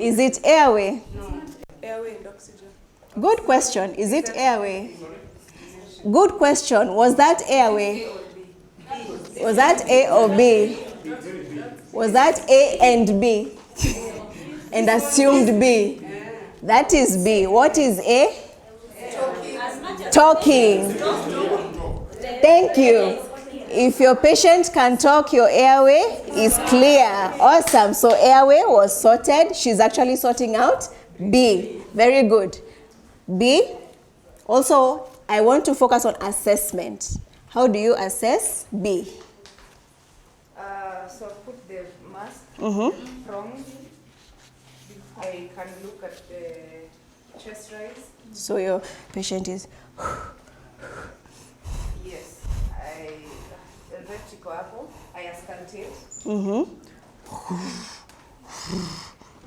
Is it airway? No. Airway and oxygen. Good question. Is it airway? Good question. Was that airway? Was that A or B? Was that A and B? And assumed B. That is B. What is A? Talking. Thank you. If your patient can talk, your airway is clear. Awesome. So airway was sorted. She's actually sorting out B. Very good. B. Also, I want to focus on assessment. How do you assess B? So put the mask Mm-hmm. from. I can look at the chest rise. So your patient is... Yes. Vertical apple. I auscultate. Mm-hmm.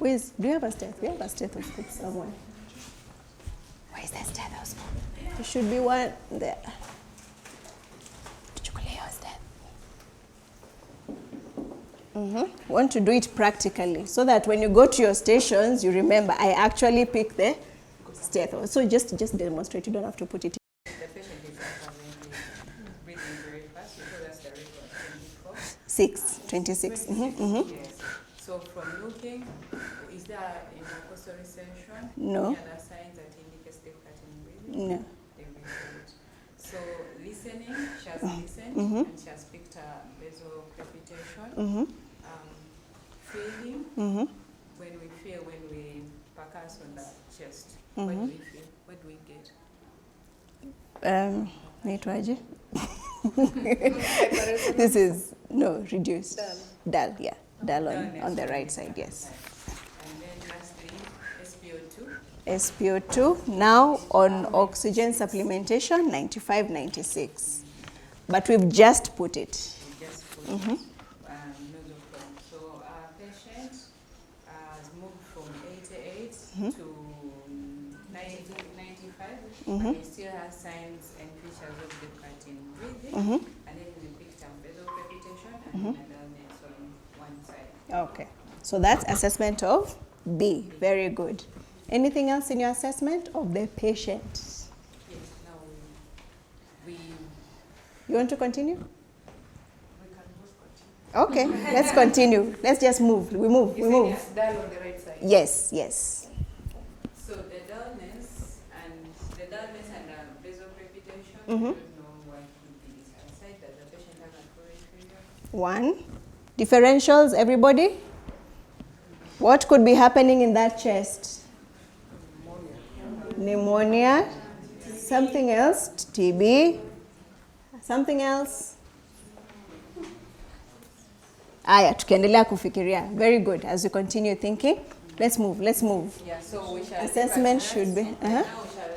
Do you have a stethoscope? We have a stethoscope somewhere. Where is the stethoscope? There should be one there. Mm-hmm. Want to do it practically so that when you go to your stations, you remember, I actually pick the stethoscope. So just demonstrate. You don't have to put it in. The patient is breathing very fast. So that's the record. 26. Mm-hmm. Mm-hmm. Yes. So from looking, is there intercostal recession? No. Any other signs that indicate step cutting breathing? No. So listening, she has listened and she has picked a basal crepitation. Mm-hmm. Feeling, when we percuss on the chest, what do we feel? What do we get? This is, reduced. Dull, yeah. Dull on the right side, yes. And then lastly, SpO2. SpO2, now on oxygen supplementation, 95, 96. But we've just put it. Mm-hmm. So our patient has moved from 88 to 95, but he still has signs and features of the cutting breathing, and then we picked up basal crepitation and dullness on one side. Okay, so that's assessment of B. Very good. Anything else in your assessment of the patient? Yes, now we You want to continue? can both continue. Okay, let's continue. Let's just move. We move. It's dull on the right side. Yes. So the dullness and basal crepitation, I don't know what would be inside. Does the patient have a peripheral? 1. Differentials, everybody? What could be happening in that chest? Pneumonia. Something else? TB. Something else? Aya, tukiendelea kufikiria. Very good. As you continue thinking, let's move. Yeah, so we shall Assessment should be. now we shall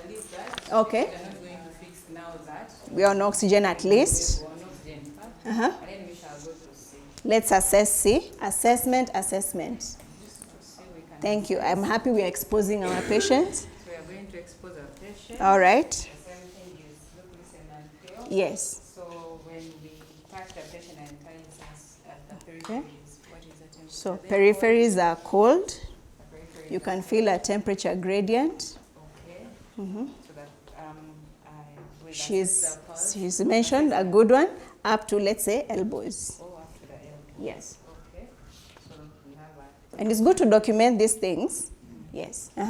leave that. Okay. We are not going to fix now that. We are on oxygen at least. We are on oxygen first, Uh-huh. and then we shall go to C. Let's assess C. Assessment. To C we can. Thank you. I'm happy we are exposing our patients. So we are going to expose our patient. All right. Everything is look, listen, and feel. Yes. So when we touch the patient and tell us at the peripheries, Okay. what is the temperature? So peripheries are cold. The periphery. You can feel a temperature gradient. Okay. Mm-hmm. So that I will assess She's the pulse. she's mentioned a good one up to, let's say, elbows. Oh, after the elbow. Yes. Okay. So we have a And it's good to document these things. Yes. the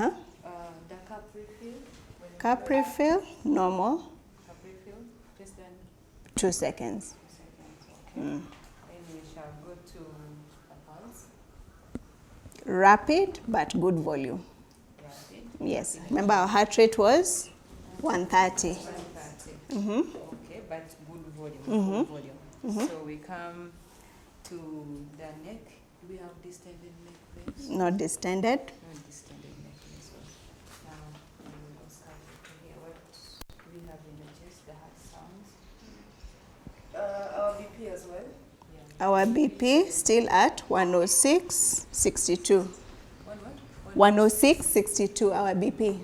cup refill. When Cup refill, normal, cup refill, less than 2 seconds. 2 seconds. Okay. Then we shall go to the pulse. Rapid, but good volume. Rapid. Yes. Remember our heart rate was 130. 130. Mm-hmm. Okay, but good volume. Good volume. So we come to the neck. Do we have distended neck, please? Not distended. No distended neck, please. So now we will start to hear what we have in the chest, the heart sounds. Our BP as well. Yeah. Our BP still at 106.62. One what? 106.62, our BP.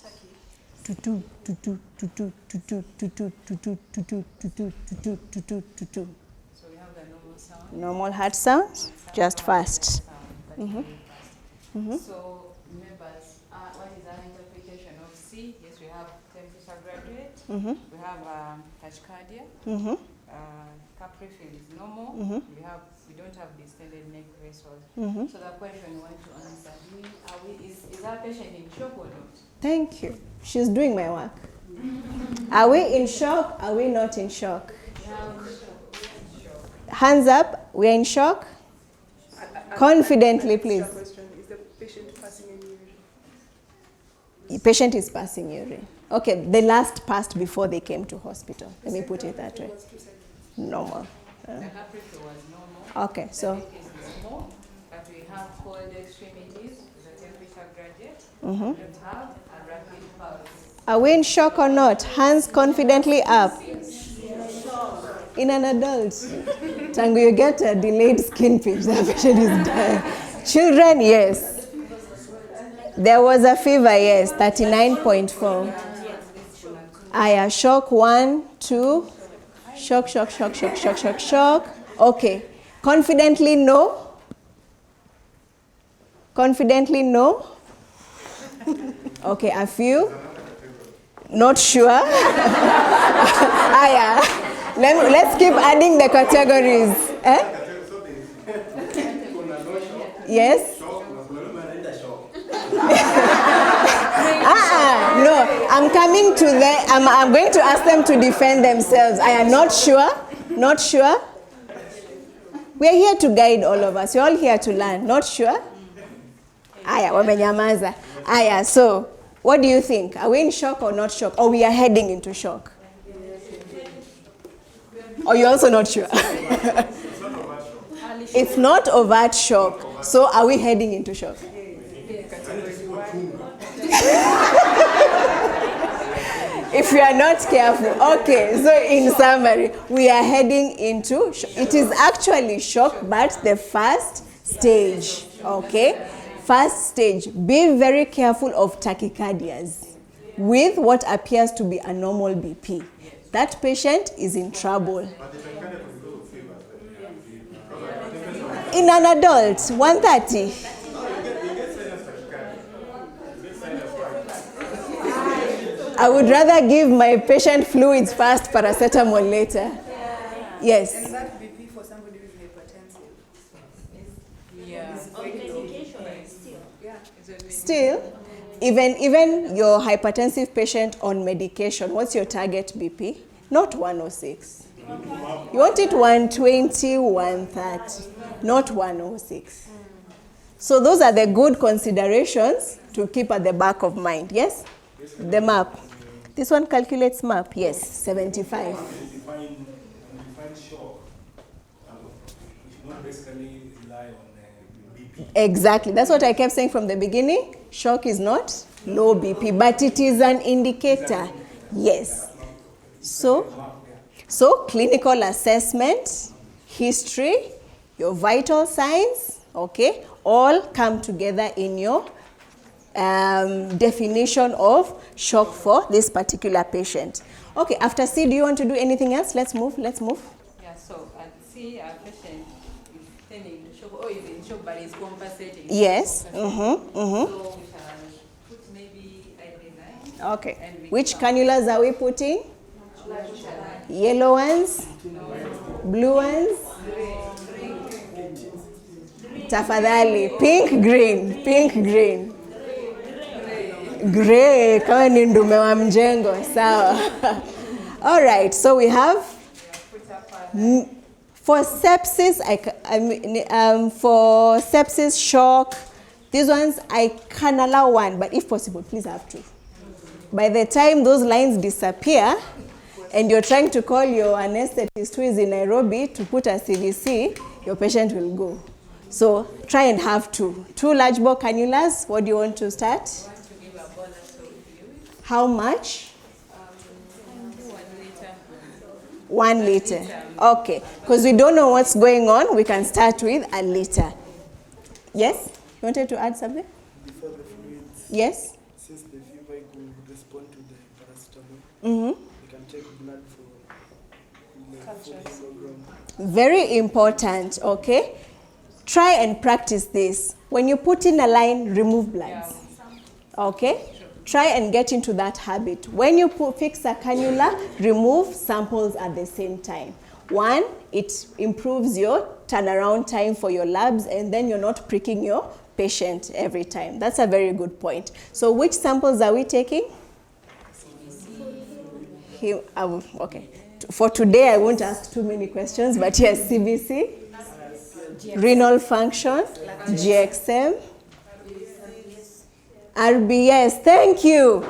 Turkey. So we have the normal sound. Normal heart sounds, just fast. So, members, what is our interpretation of C? Yes, we have temperature graduate. We have tachycardia. Capricil is normal. We don't have distended neck vessels. So the question we want to answer, is our patient in shock or not? Thank you. She's doing my work. Are we in shock? Are we not in shock? Hands up. We're in shock. Confidently, please. Is the patient passing any urine? The patient is passing urine. Okay, the last passed before they came to hospital. Let me put it that way. Normal. The capricil was normal. Okay, so. The neck is small, but we have cold extremities, the temperature gradient. We don't have a rapid pulse. Are we in shock or not? Hands confidently up. In an adult, Tangu, you get a delayed skin pinch. The patient is dying. Children, yes. There was a fever, yes, 39.4. Aya, shock 1, 2. Shock, shock, shock, shock, shock, shock, shock. Okay. Confidently, no. Confidently, no. Okay, a few. Not sure. Aya. Let's keep adding the categories. Yes? No, I'm coming to I'm going to ask them to defend themselves. I am not sure. Not sure. We're here to guide all of us. You're all here to learn. Not sure? Aya, wamenyamaza. Aya, so what do you think? Are we in shock or not shock? Or we are heading into shock? Or you're also not sure? It's not overt shock. So are we heading into shock? If we are not careful. Okay, so in summary, we are heading into shock. It is actually shock, but the first stage. Okay? First stage. Be very careful of tachycardias with what appears to be a normal BP. That patient is in trouble. In an adult, 130. I would rather give my patient fluids first, paracetamol later. Yes. And that BP for somebody who is hypertensive. Yeah. On medication still. Yeah. Still, even your hypertensive patient on medication, what's your target BP? Not 106. You want it 120, 130, not 106. So those are the good considerations to keep at the back of mind. Yes? The map. This one calculates map. Yes, 75. Define shock. We should not basically rely on BP. Exactly. That's what I kept saying from the beginning. Shock is not low BP, but it is an indicator. Yes. So clinical assessment, history, your vital signs, okay, all come together in your definition of shock for this particular patient. Okay, after C, do you want to do anything else? Let's move. Yeah, so at C, our patient is turning to shock, or is in shock, but is compensating. Yes. So we shall put maybe IV9. Okay. Which cannulas are we putting? Yellow ones? Blue ones? Tafadhali. Pink, green. Gray. Kama ni ndume wa mjengo. Sawa. All right. So we have for sepsis, for sepsis, shock, these ones I can allow one, but if possible, please have two. By the time those lines disappear, and you're trying to call your anesthetist who is in Nairobi to put a CVC, your patient will go. So try and have two. 2 large bore cannulas. What do you want to start? I want to give a bolus of fluid. How much? 1 liter. 1 liter. Okay. Because we don't know what's going on, we can start with a liter. Yes? You wanted to add something? Before the fluids, Yes? since the fever could respond to the paracetamol, Mm-hmm. we can take blood for Very important, okay? Try and practice this. When you put in a line, remove bloods. Okay? Try and get into that habit. When you fix a cannula, remove samples at the same time. One, it improves your turnaround time for your labs, and then you're not pricking your patient every time. That's a very good point. So which samples are we taking? Okay. For today, I won't ask too many questions, but yes, CBC, renal function, GXM, RBS. Thank you.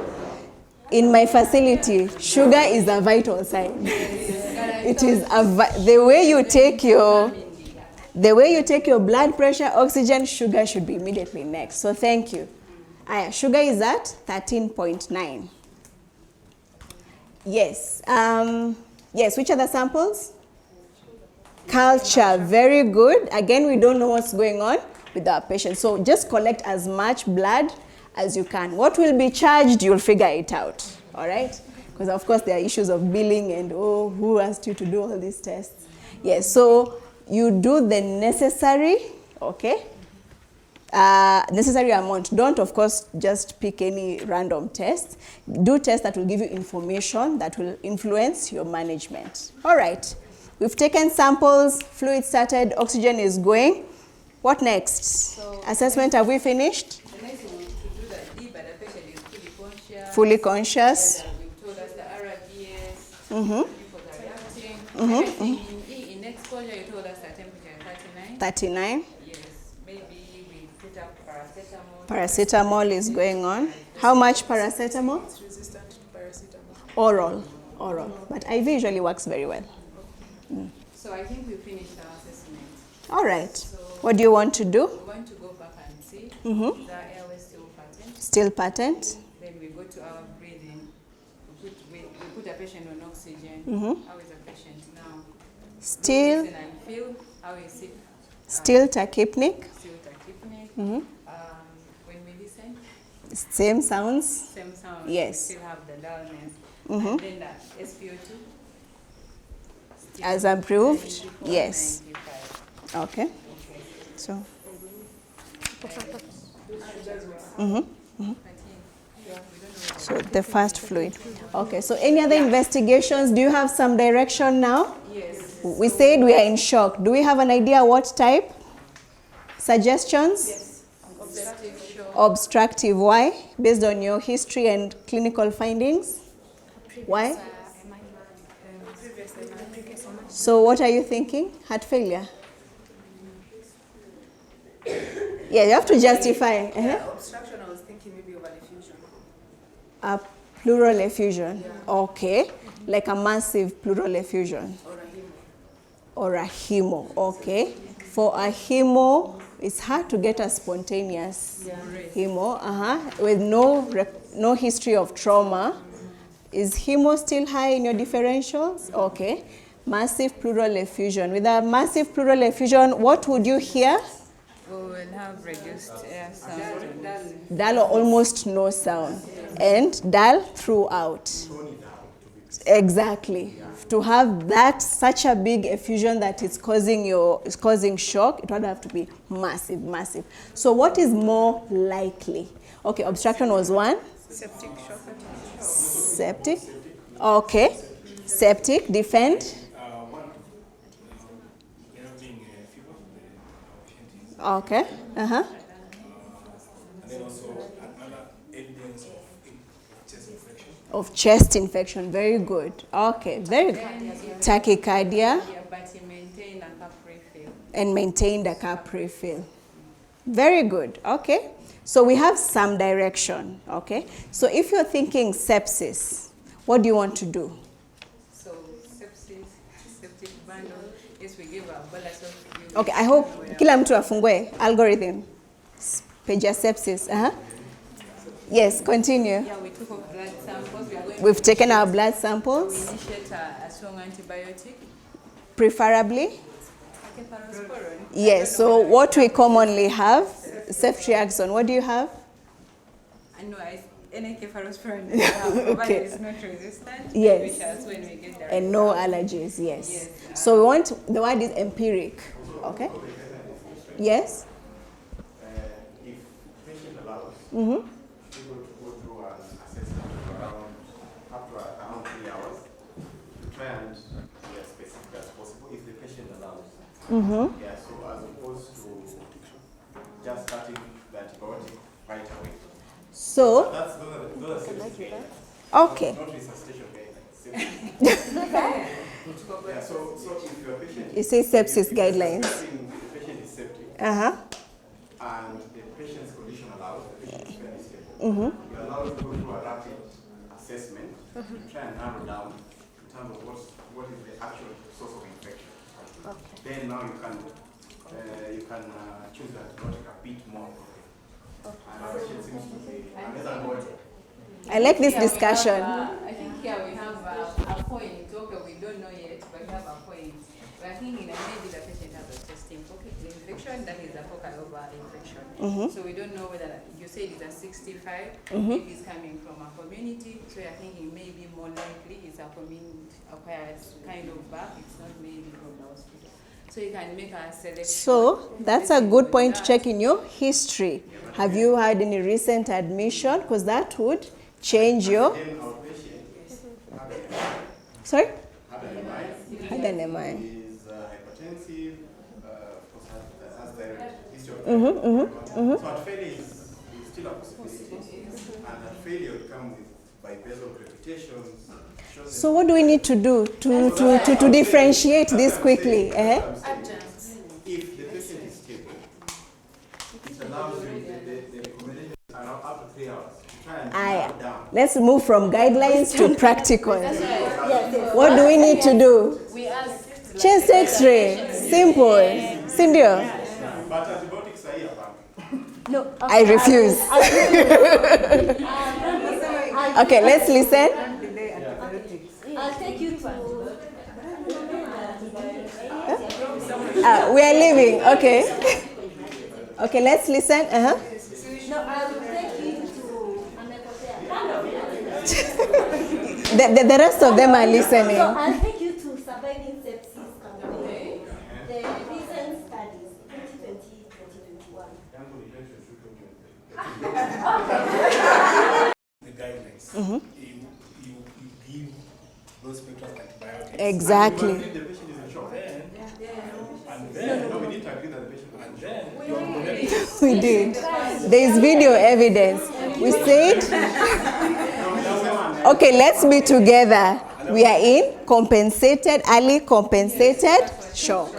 In my facility, sugar is a vital sign. It is the way you take your blood pressure, oxygen, sugar should be immediately next. So thank you. Sugar is at 13.9. Yes. Yes, which are the samples? Culture, very good. Again, we don't know what's going on with our patient. So just collect as much blood as you can. What will be charged, you'll figure it out, all right? Because of course there are issues of billing and, oh, who asked you to do all these tests? Yes, so you do the necessary, okay? Necessary amount. Don't, of course, just pick any random test. Do tests that will give you information that will influence your management. All right, we've taken samples, fluid started, oxygen is going. What next? So assessment, have we finished? The next one to do the D, but the patient is Fully fully conscious. conscious. You told us the RBS, Mm-hmm. people are reacting. In exposure, you told us the temperature 39. 39. Yes, maybe we put up paracetamol. Paracetamol is going on. How much paracetamol? It's resistant to paracetamol. Oral. But IV usually works very well. So I think we finished our assessment. All right. So What do you want to do? we want to go back and see Mm-hmm. the airway still pattern. Still patent. Then we go to our breathing. We put a patient on oxygen. Mm-hmm. How is the patient now? Still Listen and feel. How is it? tachypnic. Still tachypneic. Mm-hmm. When we listen, Same sounds. same sound. Yes. We still have the dullness. Mm-hmm. And then the SpO2. Still As improved. 94, Yes. 95. Okay. Okay. So. I think, So the first fluid. Okay. So any other investigations? Do you have some direction now? yes. We said we are in shock. Do we have an idea what type? Suggestions? Yes. Obstructive shock. Obstructive. Why? Based on your history and clinical findings? Why? So what are you thinking? Heart failure? Yeah, you have to justify. Obstruction, I was thinking maybe of an effusion. A pleural effusion. Okay. Like a massive pleural effusion. Or a hemo. Or a hemo. Okay. For a hemo, it's hard to get a spontaneous hemo with no history of trauma. Is hemo still high in your differentials? Okay. Massive pleural effusion. With a massive pleural effusion, what would you hear? We will have reduced air sound. Dull or almost no sound. And dull throughout. Exactly. To have that such a big effusion that is causing shock, it would have to be massive. So what is more likely? Okay, obstruction was one. Septic shock. Septic. Okay. Septic. Defend. Okay. And then also another evidence of chest infection. Very good. Okay, very good. Tachycardia. Yeah, but he maintained a cup refill. And maintain the cup refill. Very good. Okay. So we have some direction. Okay. So if you're thinking sepsis, what do you want to do? So sepsis, septic bundle. Yes, we give a bolus of. Okay, I hope kila mtu afungue algorithm. Page ya sepsis. Yes, continue. Yeah, we took off blood samples. We've taken our blood samples. We initiate a strong antibiotic. Preferably. Cephalosporin. Yes, so what we commonly have, ceftriaxone. What do you have? I know Encephalophorin provided Okay. is not resistant. Yes. Which is when we get the And no result. allergies, yes. Yes. So we want, the word is empiric, okay? Yes? If patient allows, Mm-hmm. people to go through an assessment up to around 3 hours to try and be as specific as possible if the patient allows. Mm-hmm. Yeah, so as opposed to just starting the antibiotic right away. So, Those are sepsis guidelines. okay. Not resuscitation guidelines. Sepsis. Yeah, so if your patient You say sepsis guidelines. the patient is septic Uh-huh. and the patient's condition allows, the patient is fairly stable. Mm-hmm. You're allowed to go through a rapid assessment to try and narrow down in terms of what is the actual source of infection. Then now you can choose the antibiotic a bit more. And our patient seems to be I like this Here we discussion. have, I think here we have a point. Okay, we don't know yet, but we have a point. We are thinking that maybe the patient has a testing infection, that is the focal over infection. So we don't know whether, you said it's a 65, maybe it's coming from a community. So you're thinking maybe more likely it's a community acquired kind of birth, it's not maybe from the hospital. So you can make a selection. So, that's a good point to check in your history. Have you had any recent admission? Because that would change your... then our patient Sorry? had an MI, Had an MI. is hypertensive, of course has direct history of So heart failure is still a possibility, and heart failure will come with by basal crepitations. So what do we need to do to differentiate this quickly? Adjuncts. If the patient is stable, it allows you, the recommendations are up to 3 hours to try and narrow down. Let's move from guidelines to practical. What do we need to do? We ask Chest x-ray. Simple. Sindio? But antibiotics are here, No. I refuse. Okay, let's listen. I'll take you to. We are leaving. Okay. Okay, let's listen. Uh-huh. No, I'll take you to. The rest of them are listening. So I'll take you to surviving sepsis campaign. The recent studies, 2020, 2021. the guidelines. You give low spectrum antibiotics. Exactly. And the patient is in shock. And then no, we need to agree that the patient and then We did. There is video evidence. We said, okay, let's be together. We are in compensated, early compensated shock.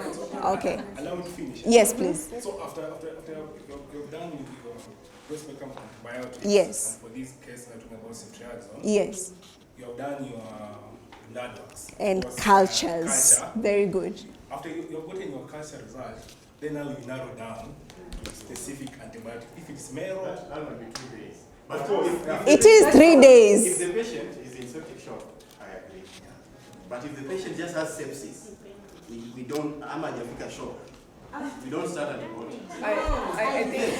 Okay. allow me to finish. Yes, please. So after you've done with your low spectrum antibiotics. Yes. And for this case we're talking about ceftriaxone. Yes. You have done your blood works. And Was, cultures. culture. Very good. After you've gotten your culture result, then now you narrow down to specific antibiotic. If it's marrow, that might be 2 days. But It is 3 days. if the patient is in septic shock, I agree. But if the patient just has sepsis, we don't, amajafika shock. We don't start antibiotic. I think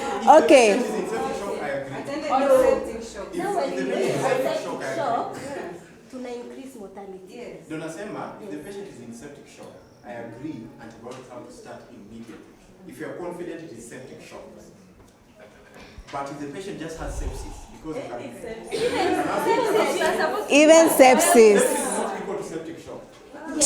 Okay. If the patient is in septic shock, I agree. If Now, when the you patient is in do septic septic shock, I shock, agree. to increase mortality. Donasema, if the patient is in septic shock, I agree antibiotics have to start immediately. If you are confident it is septic shock. But if the patient just has sepsis, because you can Even sepsis. sepsis is not equal to septic shock.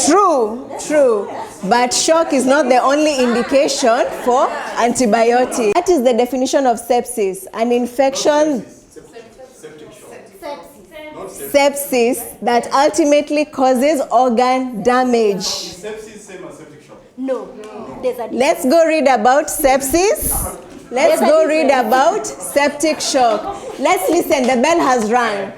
True. But shock is not the only indication for antibiotics. That is the definition of sepsis. An infection, Septic shock. Sepsis. Not sepsis. sepsis that ultimately causes organ damage. Is sepsis same as septic shock? No. There's a Let's go read about sepsis. Let's go read about septic shock. Let's listen, the bell has rung.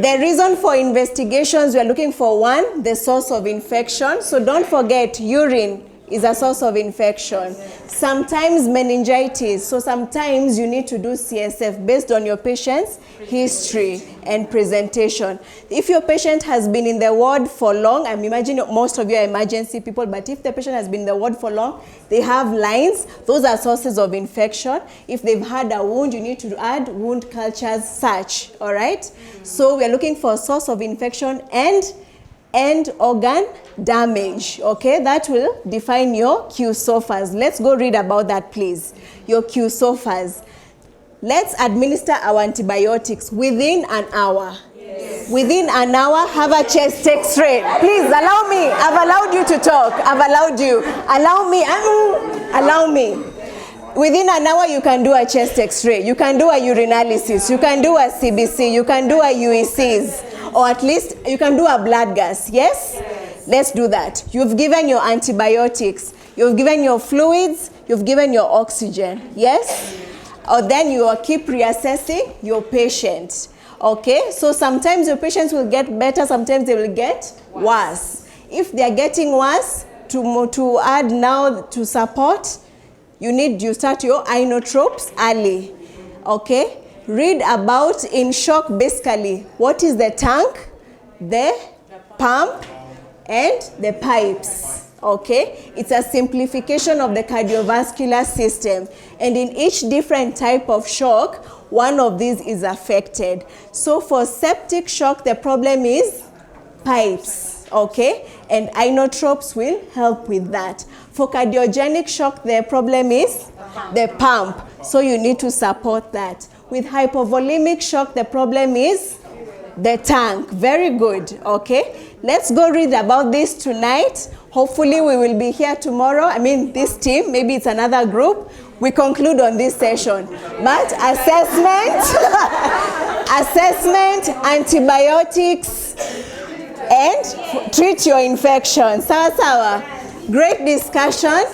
The reason for investigations, we are looking for one, the source of infection. So don't forget urine, is a source of infection. Sometimes meningitis. So sometimes you need to do CSF based on your patient's history and presentation. If your patient has been in the ward for long, I'm imagining most of you are emergency people, but if the patient has been in the ward for long, they have lines. Those are sources of infection. If they've had a wound, you need to add wound cultures, such, all right? So we're looking for a source of infection and end organ damage, okay? That will define your QSOFAs. Let's go read about that, please. Your QSOFAs. Let's administer our antibiotics within an hour. Yes. Within an hour, have a chest x-ray. Please, allow me. I've allowed you to talk. I've allowed you. Allow me. Allow me. Within an hour, you can do a chest x-ray. You can do a urinalysis. You can do a CBC. You can do a UECs. Or at least you can do a blood gas, yes? Yes? Let's do that. You've given your antibiotics, you've given your fluids, you've given your oxygen, yes? Or then you will keep reassessing your patient, okay? So sometimes your patients will get better, sometimes they will get worse. If they are getting worse, to add now to support, you start your inotropes early, okay? Read about in shock basically. What is the tank, the pump, and the pipes, okay? It's a simplification of the cardiovascular system. And in each different type of shock, one of these is affected. So for septic shock, the problem is pipes, okay? And inotropes will help with that. For cardiogenic shock, the problem is the pump. So you need to support that. With hypovolemic shock, the problem is the tank. Very good, okay? Let's go read about this tonight. Hopefully we will be here tomorrow. I mean, this team, maybe it's another group. We conclude on this session. But assessment, antibiotics, and treat your infection. Sawa sawa. Great discussion.